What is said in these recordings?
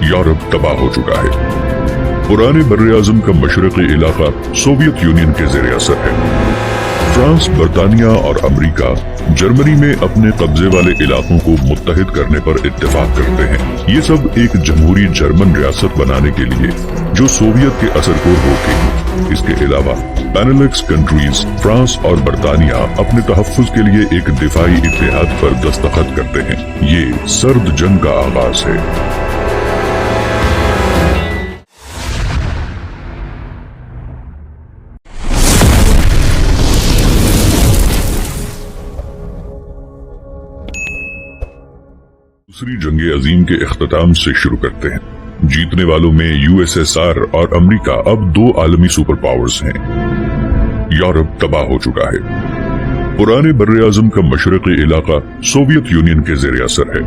Europe तबाह हो चुका है। पुराने बर्रे-आज़म का मशरक़ी इलाका सोवियत यूनियन के ज़ेर असर है। फ्रांस, बरतानिया और अमेरिका जर्मनी में अपने कब्जे वाले इलाकों को मुत्तहिद करने पर इत्तेफाक करते हैं। ये सब एक जमहूरी जर्मन रियासत बनाने के लिए जो सोवियत के असर को रोकेगी। इसके अलावा बेनेलक्स कंट्रीज फ्रांस और बरतानिया अपने तहफ़्फ़ुज़ के लिए एक दिफाई इत्तेहाद पर दस्तखत करते हैं। ये सर्द जंग का आगाज है। दूसरी जंग अजीम के इख्तिताम से शुरू करते हैं। जीतने वालों में यूएसएसआर और अमेरिका अब दो आलमी सुपर पावर्स हैं। यूरोप तबाह हो चुका है। पुराने बर्रे-आज़म का मशरक़ी इलाका सोवियत यूनियन के ज़ेर असर है।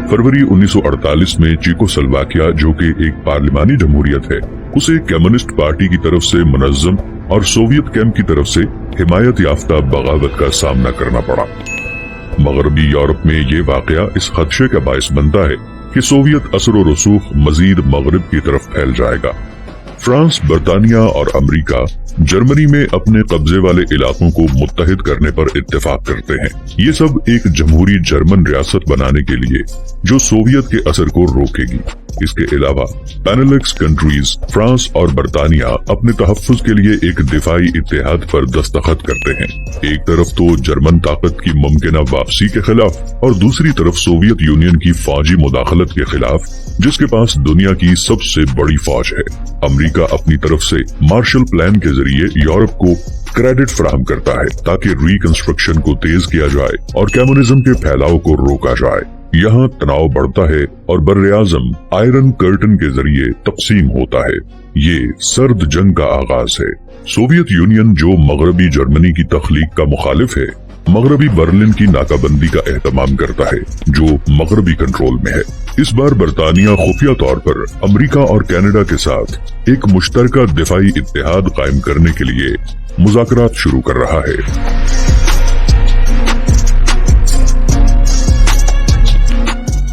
फरवरी 1948 में चेकोस्लोवाकिया, जो कि एक पार्लिमानी जमहूरियत है, उसे कम्युनिस्ट पार्टी की तरफ से मुनज़्ज़म और सोवियत कैंप की तरफ से हिमायत याफ्ता बगावत का सामना करना पड़ा। मगरबी यूरोप में ये वाकया इस खदशे का बायस बनता है कि सोवियत असर और रसूख मजीद मगरिब की तरफ फैल जाएगा। फ्रांस, बरतानिया और अमेरिका जर्मनी में अपने कब्जे वाले इलाकों को मुत्तहिद करने पर इत्तेफाक करते हैं। ये सब एक जमहूरी जर्मन रियासत बनाने के लिए जो सोवियत के असर को रोकेगी। इसके अलावा बेनेलक्स कंट्रीज फ्रांस और बरतानिया अपने तहफ़्फ़ुज़ के लिए एक दिफाई इत्तेहाद पर दस्तखत करते हैं। एक तरफ तो जर्मन ताकत की मुमकिना वापसी के खिलाफ और दूसरी तरफ सोवियत यूनियन की फौजी मुदाखलत के खिलाफ, जिसके पास दुनिया की सबसे बड़ी फौज है। अमेरिका अपनी तरफ से मार्शल प्लान के जरिए यूरोप को क्रेडिट फराहम करता है ताकि रिकंस्ट्रक्शन को तेज किया जाए और कम्युनिज्म के फैलाव को रोका जाए। यहाँ तनाव बढ़ता है और बर्रे-आज़म आयरन कर्टन के जरिए तकसीम होता है। ये सर्द जंग का आगाज है। सोवियत यूनियन, जो मगरबी जर्मनी की तख्लीक का मुखालिफ है, मगरबी बर्लिन की नाकाबंदी का एहतमाम करता है, जो मगरबी कंट्रोल में है। इस बार बरतानिया खुफिया तौर पर अमेरिका और कनाडा के साथ एक मुश्तरका दिफाई इत्तेहाद कायम करने के लिए मुज़ाकरात शुरू कर रहा है।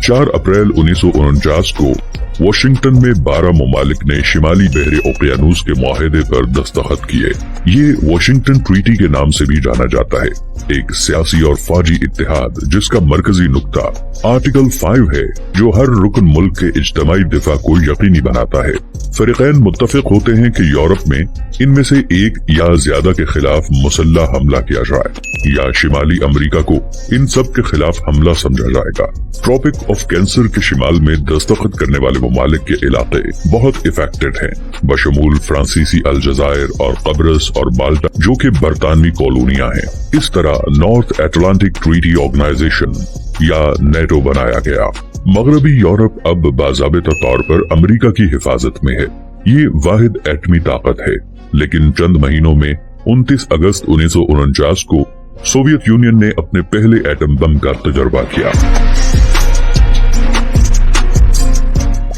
4 अप्रैल 1949 को वाशिंगटन में 12 ममालिक ने शिमाली बहरे ओकियानूस के मुआहदे पर दस्तखत किए। ये वाशिंगटन ट्रीटी के नाम से भी जाना जाता है, एक सियासी और फौजी इत्तेहाद जिसका मरकजी नुक्ता आर्टिकल 5 है, जो हर रुकन मुल्क के इज्तमाई दिफा को यकीनी बनाता है। फरीकैन मुत्तफिक होते हैं कि यूरोप में इनमें से एक या ज्यादा के खिलाफ मुसल्लह हमला किया जाए या शिमाली अमेरिका को इन सब के खिलाफ हमला समझा जाएगा। ट्रॉपिक ऑफ कैंसर के शिमाल में दस्तखत करने वाले ममालिक के इलाके बहुत इफेक्टेड हैं, बशमूल फ्रांसीसी अलजायर और कब्रस और माल्टा, जो कि बरतानवी कॉलोनियां हैं। इस तरह नॉर्थ अटलांटिक ट्रीटी ऑर्गेनाइजेशन या नेटो बनाया गया। मगरबी यूरोप अब बाज़ाबिता तौर पर अमेरिका की हिफाजत में है। ये वाहिद एटमी ताकत है, लेकिन चंद महीनों में 29 अगस्त 1949 को सोवियत यूनियन ने अपने पहले एटम बम का तजर्बा किया।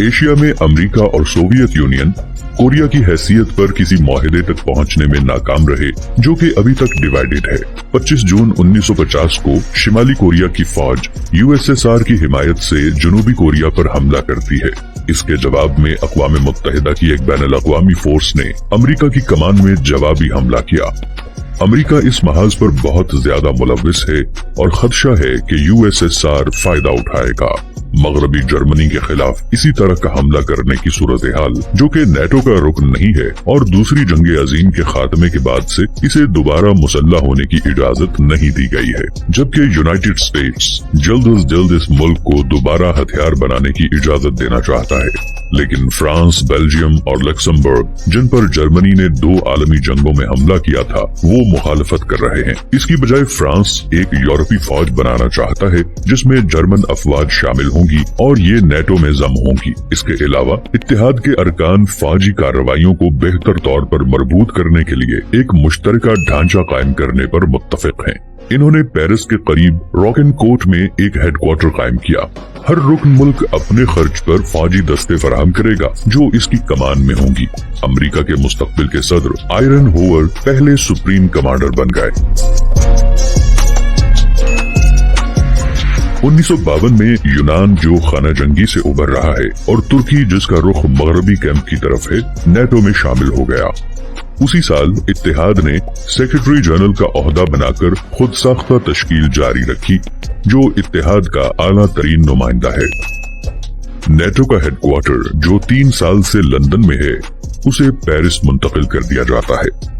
एशिया में अमेरिका और सोवियत यूनियन कोरिया की हैसियत पर किसी मुआहदे तक पहुंचने में नाकाम रहे, जो कि अभी तक डिवाइडेड है। 25 जून 1950 को शिमाली कोरिया की फौज यूएसएसआर की हिमायत से जनूबी कोरिया पर हमला करती है। इसके जवाब में अक़वाम मुत्तहिदा की एक बैनुल-अक़वामी फोर्स ने अमेरिका की कमान में जवाबी हमला किया। अमेरिका इस महाज पर बहुत ज्यादा मुलव्विस है और खदशा है कि यूएसएसआर फायदा उठाएगा। मगरबी जर्मनी के खिलाफ इसी तरह का हमला करने की सूरत हाल, जो कि नेटो का रुकन नहीं है और दूसरी जंग अजीम के खात्मे के बाद से इसे दोबारा मुसल्लह होने की इजाजत नहीं दी गई है, जबकि यूनाइटेड स्टेट्स जल्द अज जल्द इस मुल्क को दोबारा हथियार बनाने की इजाजत देना चाहता है। लेकिन फ्रांस, बेल्जियम और लक्समबर्ग, जिन पर जर्मनी ने 2 आलमी जंगों में हमला किया था, वो मुखालफत कर रहे हैं। इसकी बजाय फ्रांस एक यूरोपी फौज बनाना चाहता है जिसमें जर्मन अफवाज शामिल होंगी और ये नेटो में जम होंगी। इसके अलावा इत्तेहाद के अरकान फौजी कार्रवाइयों को बेहतर तौर पर मरबूत करने के लिए एक मुश्तरका ढांचा कायम करने पर मुत्तफिक हैं। इन्होंने पेरिस के करीब रॉकेनकोर्ट में एक हेडक्वार्टर कायम किया। हर रुकन मुल्क अपने खर्च पर फौजी दस्ते फराहम करेगा जो इसकी कमान में होंगी। अमेरिका के मुस्तकबिल के सदर आइजनहोवर पहले सुप्रीम कमांडर बन गए। 1952 में यूनान जो खाना जंगी से उबर रहा है और तुर्की जिसका रुख मगरबी कैंप की तरफ है, नेटो में शामिल हो गया। उसी साल इत्तेहाद ने सेक्रेटरी जनरल का ओहदा बनाकर खुद साख्ता तश्कील जारी रखी, जो इत्तेहाद का आला तरीन नुमाइंदा है। नेटो का हेडक्वार्टर जो 3 साल से लंदन में है, उसे पेरिस मुंतकिल कर दिया जाता है।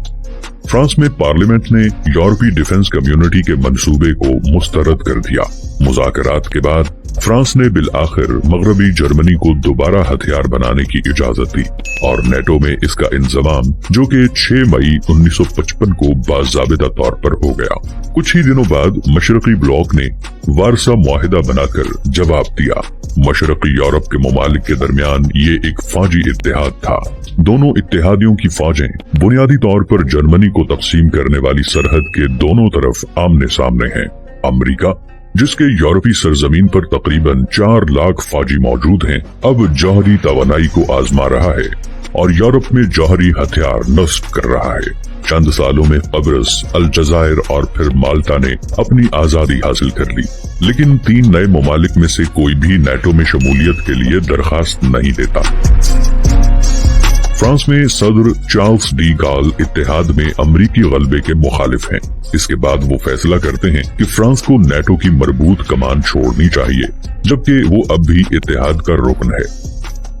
फ्रांस में पार्लियामेंट ने यूरोपीय डिफेंस कम्युनिटी के मंसूबे को मुस्तरद कर दिया। मुज़ाकरात के बाद फ्रांस ने बिल आखिर मगरबी जर्मनी को दोबारा हथियार बनाने की इजाजत दी और नेटो में इसका इंजमाम, जो कि 6 मई 1955 को बाज़ाबिता तौर पर हो गया। कुछ ही दिनों बाद मशरकी ब्लॉक ने वारसा मुआहिदा बनाकर जवाब दिया। मशरकी यूरोप के ममालिक के दरमियान ये एक फौजी इत्तेहाद था। दोनों इत्तेहादियों की फौजें बुनियादी तौर पर जर्मनी को तकसीम करने वाली सरहद के दोनों तरफ आमने सामने हैं। अमेरिका, जिसके यूरोपीय सरजमीन पर तकरीबन 4 लाख फौजी मौजूद हैं, अब जौहरी तवानाई को आजमा रहा है और यूरोप में जौहरी हथियार नस्ब कर रहा है। चंद सालों में कब्रस, अलजायर और फिर माल्टा ने अपनी आजादी हासिल कर ली, लेकिन 3 नए ममालिक में से कोई भी नेटो में शमूलियत के लिए दरखास्त नहीं देता। फ्रांस में सदर चार्ल्स डी गॉल इत्तेहाद में अमरीकी गलबे के मुखालिफ हैं। इसके बाद वो फैसला करते हैं कि फ्रांस को नेटो की मरबूत कमान छोड़नी चाहिए, जबकि वो अब भी इत्तेहाद का रुकन है।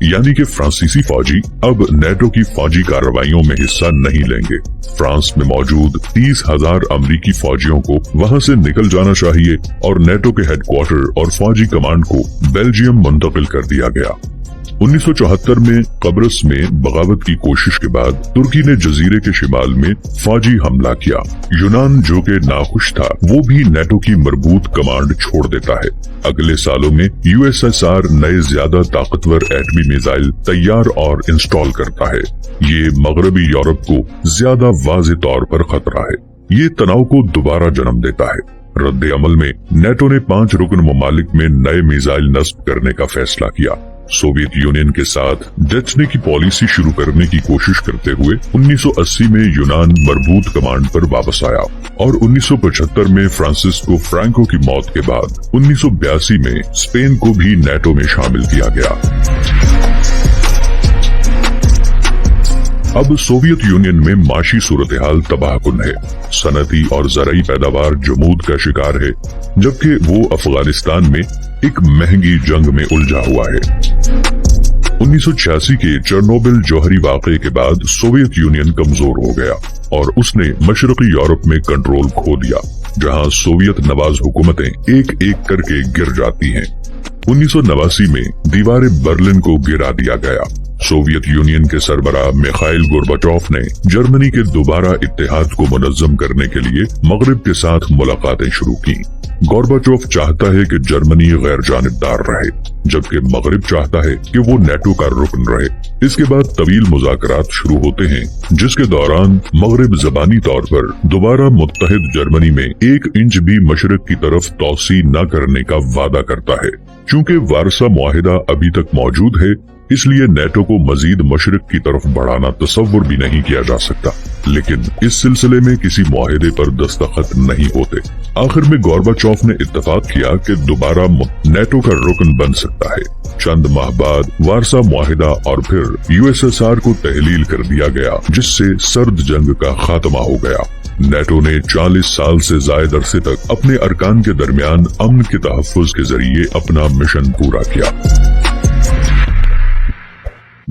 यानी कि फ्रांसीसी फौजी अब नेटो की फौजी कार्रवाइयों में हिस्सा नहीं लेंगे। फ्रांस में मौजूद 30,000 अमरीकी फौजियों को वहां से निकल जाना चाहिए और नेटो के हेडक्वार्टर और फौजी कमांड को बेल्जियम मुंतकिल कर दिया गया। 1974 में कब्रस में बगावत की कोशिश के बाद तुर्की ने जजीरे के शिमाल में फौजी हमला किया। यूनान, जो कि नाखुश था, वो भी नेटो की मरबूत कमांड छोड़ देता है। अगले सालों में यूएसएसआर नए ज्यादा ताकतवर एटमी मिसाइल तैयार और इंस्टॉल करता है। ये मगरबी यूरोप को ज्यादा वाज़ेह तौर पर खतरा है। ये तनाव को दोबारा जन्म देता है। रद्द अमल में नेटो ने 5 रुकन ममालिक में नए मिसाइल नस्ब करने का फैसला किया। सोवियत यूनियन के साथ डचने की पॉलिसी शुरू करने की कोशिश करते हुए 1980 में यूनान मरबूत कमांड पर वापस आया और 1975 में फ्रांसिस्को फ्रैंको की मौत के बाद 1982 में स्पेन को भी नेटो में शामिल किया गया। अब सोवियत यूनियन में माशी सूरत-ए-हाल तबाहकुन है। सनती और ज़राई पैदावार जमूद का शिकार है, जबकि वो अफगानिस्तान में एक महंगी जंग में उलझा हुआ है। 1986 के चेरनोबिल जौहरी वाक़े के बाद सोवियत यूनियन कमजोर हो गया और उसने मशरकी यूरोप में कंट्रोल खो दिया, जहां सोवियत नवाज हुकूमतें एक एक करके गिर जाती हैं। 1989 में दीवार बर्लिन को गिरा दिया गया। सोवियत यूनियन के सरबराह मिखाइल गोर्बाचोव ने जर्मनी के दोबारा इत्तेहाद को मुनज़्ज़म करने के लिए मगरिब के साथ मुलाकातें शुरू की। गोर्बाचोव चाहता है कि जर्मनी गैर जानिबदार रहे, जबकि मगरिब चाहता है कि वो नेटो का रुकन रहे। इसके बाद तवील मुज़ाकरात शुरू होते हैं, जिसके दौरान मगरिब ज़बानी तौर पर दोबारा मुत्तहिद जर्मनी में 1 इंच भी मशरक की तरफ तौसी न करने का वादा करता है। चूँकि वारसा मुआहिदा अभी तक मौजूद है, इसलिए नेटो को मजीद मशरिक की तरफ बढ़ाना तसव्वुर भी नहीं किया जा सकता, लेकिन इस सिलसिले में किसी मुआहिदे पर दस्तखत नहीं होते। आखिर में गोर्बाचोव ने इत्तफाक किया कि दोबारा नेटो का रुकन बन सकता है। चंद माह बाद वारसा मुआहिदा और फिर यूएसएसआर को तहलील कर दिया गया, जिससे सर्द जंग का खात्मा हो गया। नेटो ने 40 साल से ज्यादा अरसे तक अपने अरकान के दरमियान अमन के तहफ़्फ़ुज़ के जरिए अपना मिशन पूरा किया।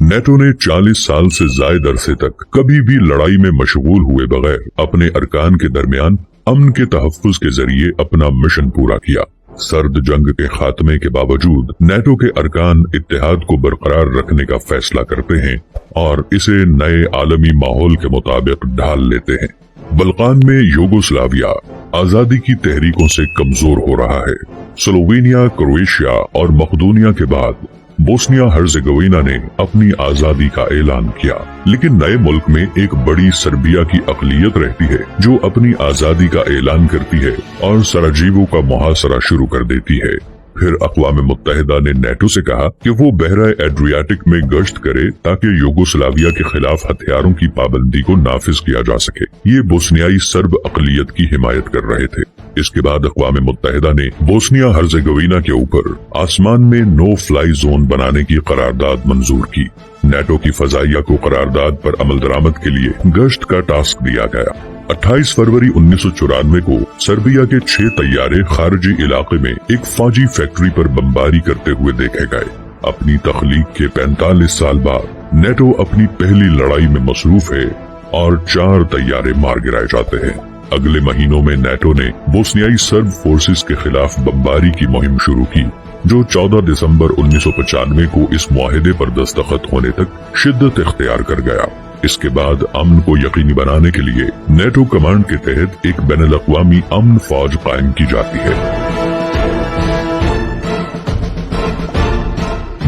नेटो ने 40 साल से ज्यादा अरसे तक कभी भी लड़ाई में मशगूल हुए बगैर अपने अरकान के दरमियान अमन के तहफ़्फ़ुज़ के जरिए अपना मिशन पूरा किया। सर्द जंग के खात्मे के बावजूद नेटो के अरकान इत्तेहाद को बरकरार रखने का फैसला करते हैं और इसे नए आलमी माहौल के मुताबिक ढाल लेते हैं। बल्कान में यूगोस्लाविया आजादी की तहरीकों से कमजोर हो रहा है। स्लोवेनिया, क्रोएशिया और मकदूनिया के बाद बोस्निया हर्जेगोविना ने अपनी आजादी का ऐलान किया, लेकिन नए मुल्क में एक बड़ी सर्बिया की अक़लियत रहती है जो अपनी आजादी का ऐलान करती है और सराजीवो का मुहासरा शुरू कर देती है। फिर अक़वाम मुत्तहिदा ने नेटो से कहा कि वो बहरा एड्रियाटिक में गश्त करे ताकि यूगोस्लाविया के खिलाफ हथियारों की पाबंदी को नाफिज किया जा सके। ये बोस्नियाई सर्ब अक़लियत की हिमायत कर रहे थे। इसके बाद अक़वाम मुत्तहिदा ने बोस्निया हर्जेगोविना के ऊपर आसमान में नो फ्लाई जोन बनाने की करारदाद मंजूर की। नेटो की फजाइया को करारदाद पर अमल दरामद के लिए गश्त का टास्क दिया गया। 28 फरवरी 1994 को सर्बिया के 6 तैयारे खारजी इलाके में एक फौजी फैक्ट्री पर बमबारी करते हुए देखे गए। अपनी तख्लीक के 45 साल बाद नेटो अपनी पहली लड़ाई में मसरूफ है और 4 तैयारे मार गिराए जाते हैं। अगले महीनों में नेटो ने बोस्नियाई सर्ब फोर्सेस के खिलाफ बमबारी की मुहिम शुरू की, जो 14 दिसंबर 1995 को इस मुआहदे पर दस्तखत होने तक शिद्दत इख्तियार कर गया। इसके बाद अमन को यकीनी बनाने के लिए नेटो कमांड के तहत एक बैनुल-अक़वामी अमन फौज कायम की जाती है।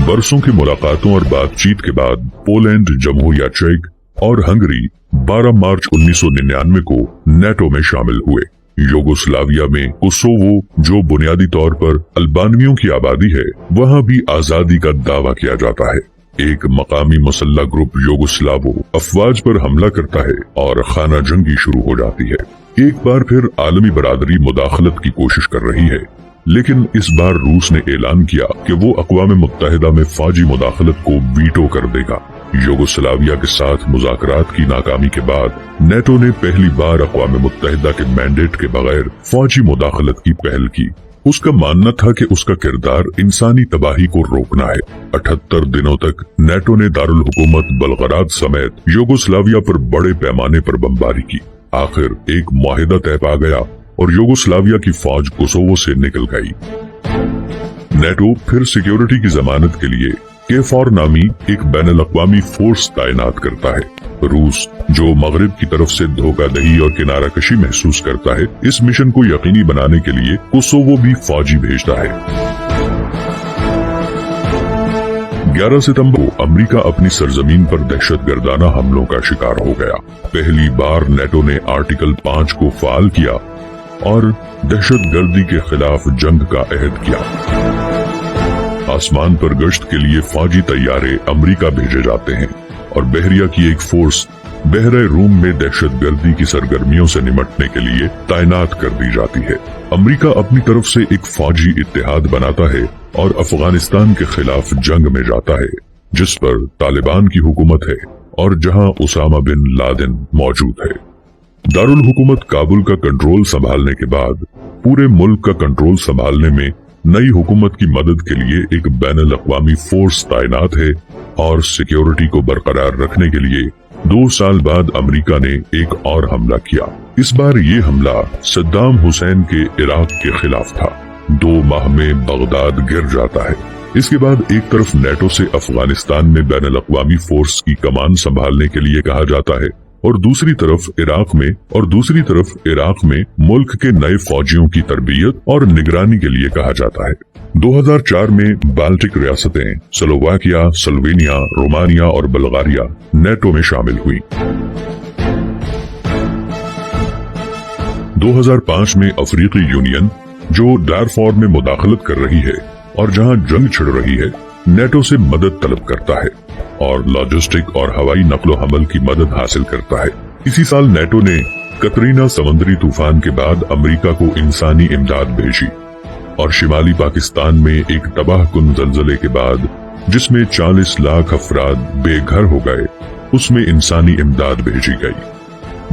बरसों की मुलाकातों और बातचीत के बाद पोलैंड, जमहूरिया चेक और हंगरी 12 मार्च 1999 को नेटो में शामिल हुए। यूगोस्लाविया में कोसोवो, जो बुनियादी तौर पर अल्बानियों की आबादी है, वहाँ भी आजादी का दावा किया जाता है। एक मकामी मुसल्ला ग्रुप यूगोस्लावो अफवाज पर हमला करता है और खाना जंगी शुरू हो जाती है। एक बार फिर आलमी बरादरी मुदाखलत की कोशिश कर रही है, लेकिन इस बार रूस ने ऐलान किया कि वो अक़वाम मुत्तहिदा में फौजी मुदाखलत को वीटो कर देगा। यूगोस्लाविया के साथ मुज़ाकरात की नाकामी के बाद नेटो ने पहली बार अक़वाम मुत्तहिदा के मैंडेट के बगैर फौजी मुदाखलत की पहल की। उसका मानना था कि उसका किरदार इंसानी तबाही को रोकना है। 78 दिनों तक नेटो ने दारुल हुकूमत बलगराद समेत यूगोस्लाविया पर बड़े पैमाने पर बमबारी की। आखिर एक मुआहिदा तय पा गया और यूगोस्लाविया की फौज कोसोवो से निकल गई। नेटो फिर सिक्योरिटी की जमानत के लिए केफॉर नामी एक बैनुल-अक़वामी फोर्स तैनात करता है। रूस, जो मगरिब की तरफ से धोखाधड़ी और किनाराकशी महसूस करता है, इस मिशन को यकीनी बनाने के लिए कोसोवो भी फौजी भेजता है। 11 सितंबर को अमेरिका अपनी सरजमीन पर दहशतगर्दाना हमलों का शिकार हो गया। पहली बार नेटो ने आर्टिकल 5 को फाल किया और दहशतगर्दी के खिलाफ जंग का अहद किया। आसमान पर गश्त के लिए फौजी तैयारे अमेरिका भेजे जाते हैं और बहरिया की एक फोर्स बहरे रूम में दहशतगर्दी की सरगर्मियों से निपटने के लिए तैनात कर दी जाती है। अमेरिका अपनी तरफ से एक फौजी इत्तेहाद बनाता है और अफगानिस्तान के खिलाफ जंग में जाता है, जिस पर तालिबान की हुकूमत है और जहां उसामा बिन लादेन मौजूद है। दारुल हुकूमत काबुल का कंट्रोल संभालने के बाद पूरे मुल्क का कंट्रोल संभालने में नई हुकूमत की मदद के लिए एक बैनुल-अक़वामी फोर्स तैनात है और सिक्योरिटी को बरकरार रखने के लिए 2 साल बाद अमेरिका ने एक और हमला किया। इस बार ये हमला सद्दाम हुसैन के इराक के खिलाफ था। 2 माह में बगदाद गिर जाता है। इसके बाद एक तरफ नेटो से अफगानिस्तान में बैनुल-अक़वामी फोर्स की कमान संभालने के लिए कहा जाता है और दूसरी तरफ इराक में मुल्क के नए फौजियों की तरबियत और निगरानी के लिए कहा जाता है। 2004 में बाल्टिक रियासतें स्लोवाकिया, स्लोवेनिया, रोमानिया और बल्गारिया नेटो में शामिल हुई। 2005 में अफ्रीकी यूनियन, जो डारफोर में मुदाखलत कर रही है और जहां जंग छिड़ रही है, नेटो से मदद तलब करता है और लॉजिस्टिक और हवाई नकलो हमल की मदद हासिल करता है। इसी साल नेटो ने कतरीना समुद्री तूफान के बाद अमेरिका को इंसानी इमदाद भेजी और शिमाली पाकिस्तान में एक तबाहकुन ज़लज़ले के बाद जिसमें 40 लाख अफराद बेघर हो गए, उसमें इंसानी इमदाद भेजी गई।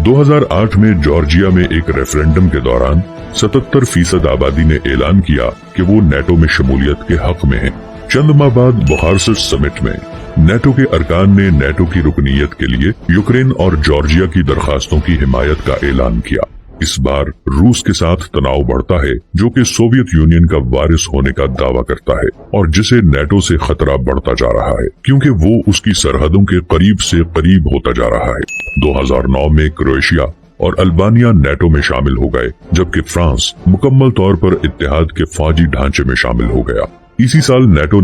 2008 में जॉर्जिया में एक रेफरेंडम के दौरान 77% आबादी ने ऐलान किया कि वो नेटो में शमूलियत के हक में है। चंद माह बाद बुखारेस्ट समिट में नेटो के अरकान ने नेटो की रुकनीयत के लिए यूक्रेन और जॉर्जिया की दरखास्तों की हिमायत का ऐलान किया। इस बार रूस के साथ तनाव बढ़ता है, जो कि सोवियत यूनियन का वारिस होने का दावा करता है और जिसे नेटो से खतरा बढ़ता जा रहा है क्योंकि वो उसकी सरहदों के करीब से करीब होता जा रहा है। 2009 में क्रोएशिया और अल्बानिया नेटो में शामिल हो गए, जबकि फ्रांस मुकम्मल तौर पर इत्तेहाद के फौजी ढांचे में शामिल हो गया। इसी साल नेटो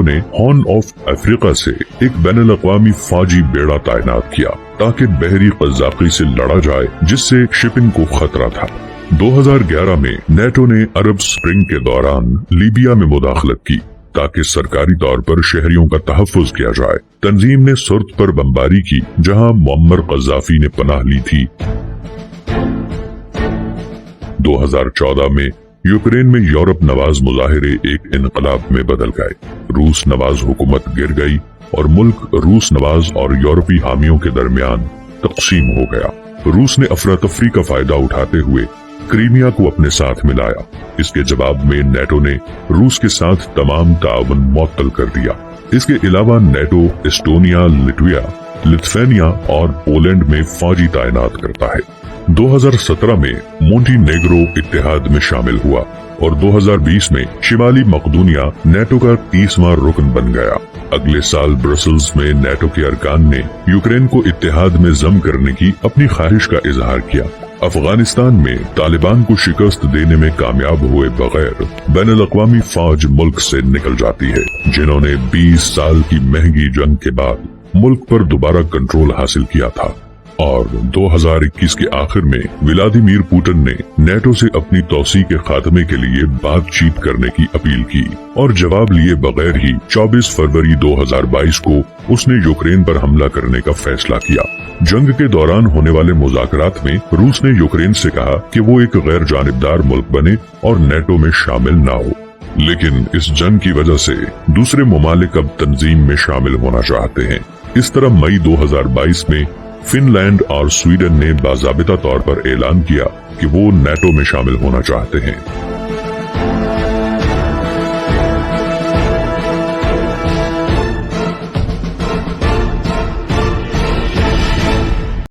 ने हॉर्न ऑफ अफ्रीका से एक बैनुल-अक़वामी फौजी बेड़ा तैनात किया ताकि बहरी क़ज़्ज़ाक़ी से लड़ा जाए, जिससे शिपिंग को खतरा था। 2011 में नेटो ने अरब स्प्रिंग के दौरान लीबिया में मुदाखलत की ताकि सरकारी तौर पर शहरियों का तहफ़्फ़ुज़ किया जाए। तंजीम ने सुर्त पर बमबारी की जहां मुअम्मर क़ज़्ज़ाफ़ी ने पनाह ली थी। 2014 में यूक्रेन में यूरोप नवाज मुजाहिरे एक इनकलाब में बदल गए। रूस नवाज हुकूमत गिर गई और मुल्क रूस नवाज और यूरोपी हामियों के दरमियान तक़सीम हो गया। रूस ने अफरा तफरी का फायदा उठाते हुए क्रीमिया को अपने साथ मिलाया। इसके जवाब में नेटो ने रूस के साथ तमाम ताउन मुअत्तल कर दिया। इसके अलावा नेटो एस्टोनिया, लिथुआनिया और पोलैंड में फौजी तैनात करता है। 2017 में मोंटीनेग्रो इत्तेहाद में शामिल हुआ और 2020 में शिमाली मकदूनिया नेटो का 30वां रुकन बन गया। अगले साल ब्रसल्स में नेटो के अरकान ने यूक्रेन को इत्तेहाद में जम करने की अपनी ख्वाहिश का इजहार किया। अफगानिस्तान में तालिबान को शिकस्त देने में कामयाब हुए बगैर बैनुल-अक़वामी फौज मुल्क से निकल जाती है, जिन्होंने 20 साल की महंगी जंग के बाद मुल्क पर दोबारा कंट्रोल हासिल किया था। और 2021 के आखिर में व्लादिमीर पुतिन ने नेटो से अपनी तौसी के खात्मे के लिए बातचीत करने की अपील की और जवाब लिए बगैर ही 24 फरवरी 2022 को उसने यूक्रेन पर हमला करने का फैसला किया। जंग के दौरान होने वाले मुज़ाकरात में रूस ने यूक्रेन से कहा कि वो एक गैर जानिबदार मुल्क बने और नेटो में शामिल ना हो, लेकिन इस जंग की वजह से दूसरे ममालिक अब तंजीम में शामिल होना चाहते हैं। इस तरह मई 2022 में फिनलैंड और स्वीडन ने बाज़ाबिता तौर पर ऐलान किया कि वो नेटो में शामिल होना चाहते हैं।